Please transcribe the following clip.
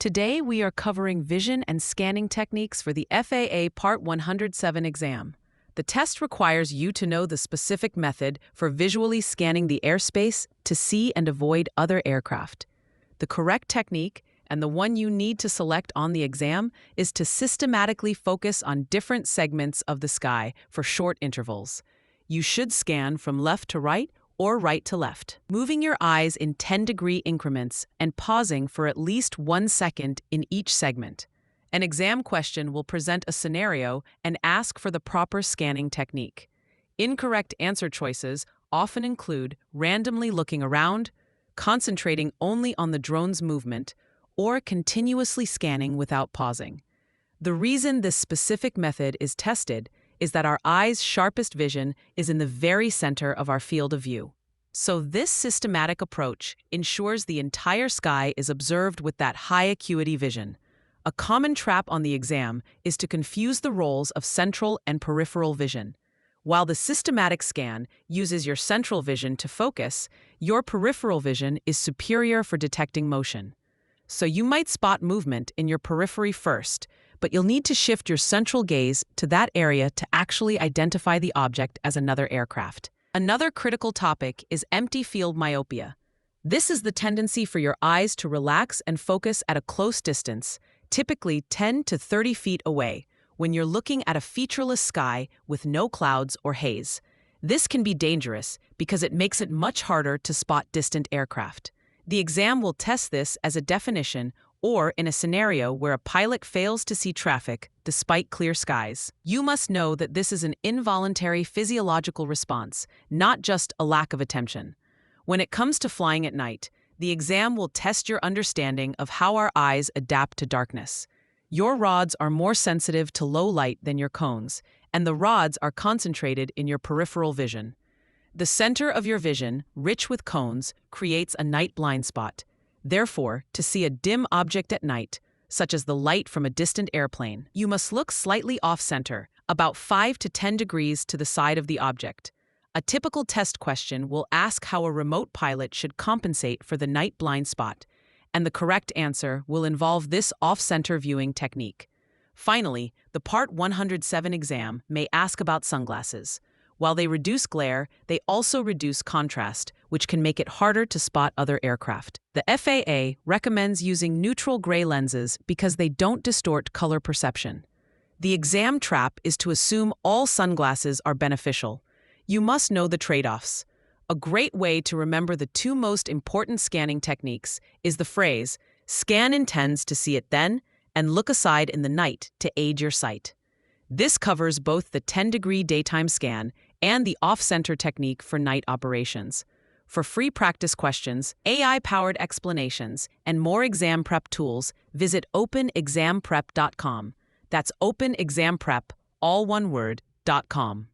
Today, we are covering vision and scanning techniques for the FAA Part 107 exam. The test requires you to know the specific method for visually scanning the airspace to see and avoid other aircraft. The correct technique, and the one you need to select on the exam, is to systematically focus on different segments of the sky for short intervals. You should scan from left to right or right to left, moving your eyes in 10-degree increments and pausing for at least 1 second in each segment. An exam question will present a scenario and ask for the proper scanning technique. Incorrect answer choices often include randomly looking around, concentrating only on the drone's movement, or continuously scanning without pausing. The reason this specific method is tested is that our eye's sharpest vision is in the very center of our field of view. So this systematic approach ensures the entire sky is observed with that high acuity vision. A common trap on the exam is to confuse the roles of central and peripheral vision. While the systematic scan uses your central vision to focus, your peripheral vision is superior for detecting motion. So you might spot movement in your periphery first, but you'll need to shift your central gaze to that area to actually identify the object as another aircraft. Another critical topic is empty field myopia. This is the tendency for your eyes to relax and focus at a close distance, typically 10 to 30 feet away, when you're looking at a featureless sky with no clouds or haze. This can be dangerous because it makes it much harder to spot distant aircraft. The exam will test this as a definition or in a scenario where a pilot fails to see traffic despite clear skies. You must know that this is an involuntary physiological response, not just a lack of attention. When it comes to flying at night, the exam will test your understanding of how our eyes adapt to darkness. Your rods are more sensitive to low light than your cones, and the rods are concentrated in your peripheral vision. The center of your vision, rich with cones, creates a night blind spot. Therefore, to see a dim object at night, such as the light from a distant airplane, you must look slightly off-center, about 5 to 10 degrees to the side of the object. A typical test question will ask how a remote pilot should compensate for the night blind spot, and the correct answer will involve this off-center viewing technique. Finally, the Part 107 exam may ask about sunglasses. While they reduce glare, they also reduce contrast, which can make it harder to spot other aircraft. The FAA recommends using neutral gray lenses because they don't distort color perception. The exam trap is to assume all sunglasses are beneficial. You must know the trade-offs. A great way to remember the two most important scanning techniques is the phrase, "Scan intends to see it then," and "look aside in the night to aid your sight." This covers both the 10-degree daytime scan and the off-center technique for night operations. For free practice questions, AI-powered explanations, and more exam prep tools, visit openexamprep.com. That's openexamprep, all one word, .com.